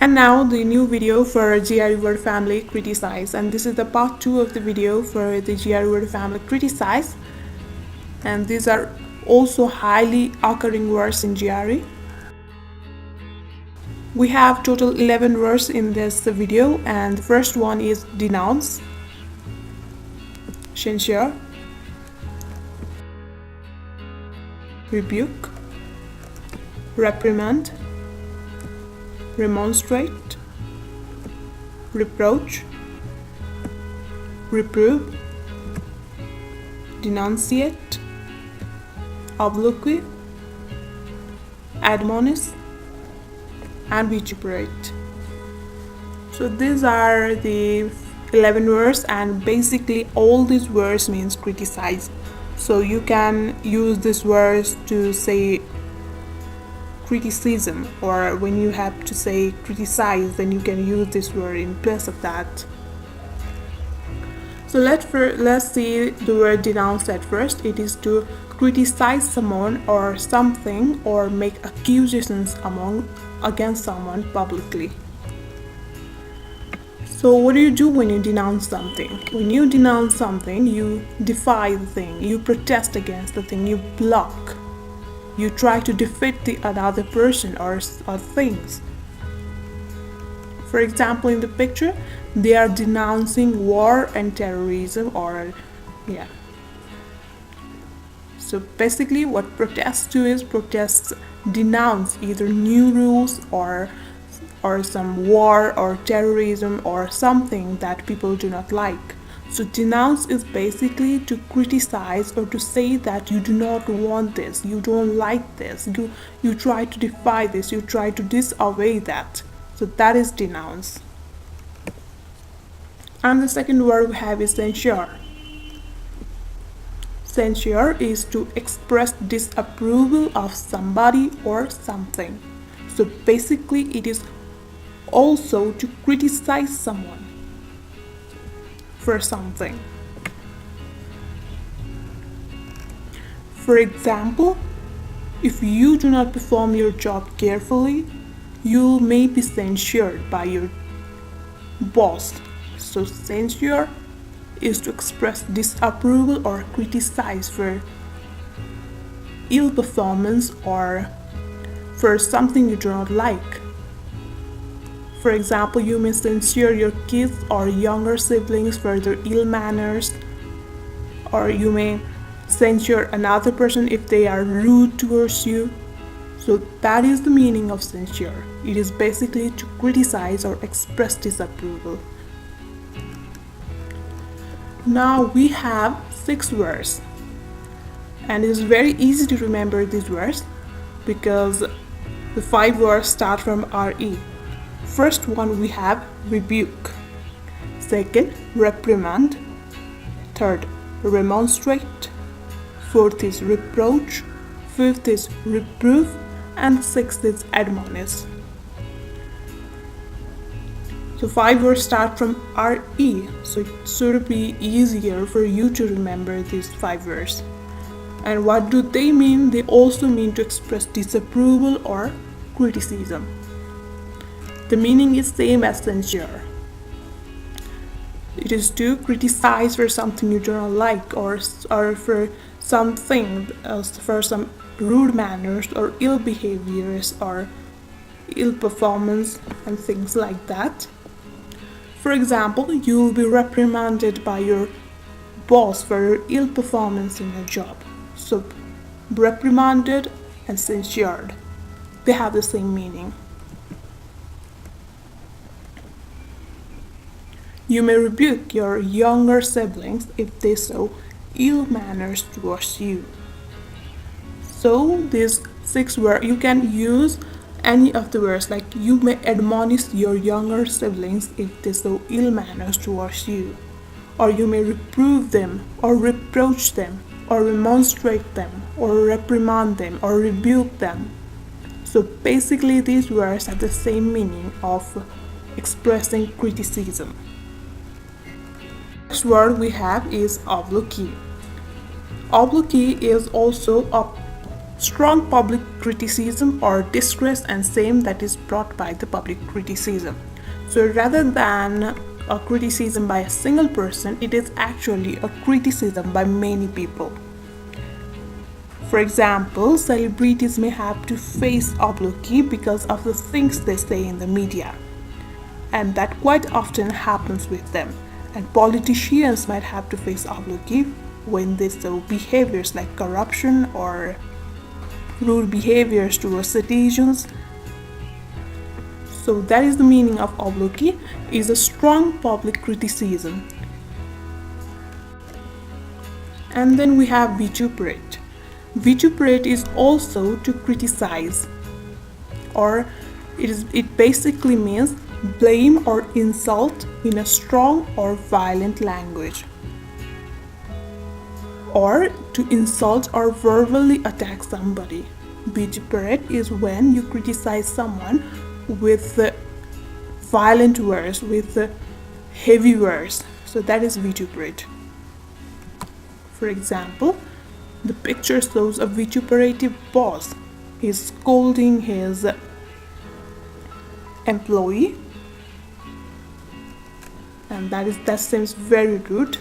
And now the new video for GRE word family criticize, and this is the part 2 of the video for the GRE word family criticize, and these are also highly occurring words in GRE. We have total 11 words in this video, and the first one is denounce, censure, rebuke, reprimand, remonstrate, reproach, reprove, denunciate, obloquy, admonish, and vituperate. So these are the 11 words, and basically all these words means criticize. So you can use these words to say criticism, or when you have to say criticize, then you can use this word in place of that. So let's see the word denounce at first. It is to criticize someone or something, or make accusations against someone publicly. So what do you do when you denounce something? When you denounce something, you defy the thing, you protest against the thing, you block. You try to defeat the another person or things. For example, in the picture, they are denouncing war and terrorism, So basically what protests do is protests denounce either new rules or some war or terrorism or something that people do not like. So denounce is basically to criticize or to say that you do not want this, you don't like this, you try to defy this, you try to disobey that. So that is denounce. And the second word we have is censure. Censure is to express disapproval of somebody or something. So basically it is also to criticize someone for something. For example, if you do not perform your job carefully, you may be censured by your boss. So censure is to express disapproval or criticize for ill performance or for something you do not like. For example, you may censure your kids or younger siblings for their ill manners, or you may censure another person if they are rude towards you. So that is the meaning of censure. It is basically to criticize or express disapproval. Now we have 6 words, and it is very easy to remember these words because the 5 words start from RE. First one we have rebuke, second reprimand, third remonstrate, fourth is reproach, fifth is reprove, and sixth is admonish. So 5 words start from RE, so it should be easier for you to remember these 5 words. And what do they mean? They also mean to express disapproval or criticism. The meaning is same as censure. It is to criticize for something you do not like, or for something else, for some rude manners or ill behaviors or ill performance and things like that. For example, you will be reprimanded by your boss for your ill performance in your job. So reprimanded and censured, they have the same meaning. You may rebuke your younger siblings if they show ill manners towards you. So these 6 words, you can use any of the words, like you may admonish your younger siblings if they show ill manners towards you, or you may reprove them, or reproach them, or remonstrate them, or reprimand them, or rebuke them. So basically these words have the same meaning of expressing criticism. Next word we have is obloquy. Obloquy is also a strong public criticism or distress and shame that is brought by the public criticism. So rather than a criticism by a single person, it is actually a criticism by many people. For example, celebrities may have to face obloquy because of the things they say in the media, and that quite often happens with them. And politicians might have to face obloquy when they show behaviors like corruption or rude behaviors towards citizens. So that is the meaning of obloquy, is a strong public criticism. And then we have vituperate. Vituperate is also to criticize, or it basically means blame or insult in a strong or violent language, or to insult or verbally attack somebody. Vituperate is when you criticize someone with violent words, with heavy words. So that is vituperate. For example, the picture shows a vituperative boss. He's scolding his employee, and that seems very rude.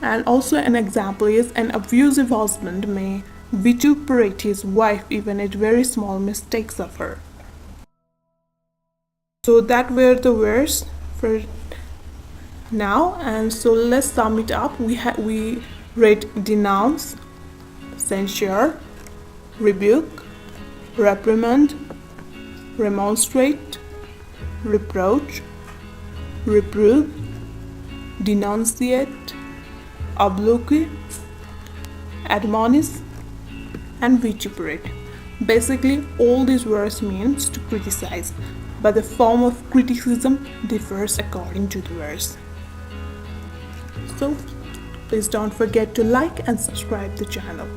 And also an example is an abusive husband may vituperate his wife even at very small mistakes of her. So that were the words for now, and so let's sum it up. We read denounce, censure, rebuke, reprimand, remonstrate, reproach, reprove, denunciate, obloquy, admonish, and vituperate. Basically, all these words means to criticize, but the form of criticism differs according to the verse. So please don't forget to like and subscribe the channel.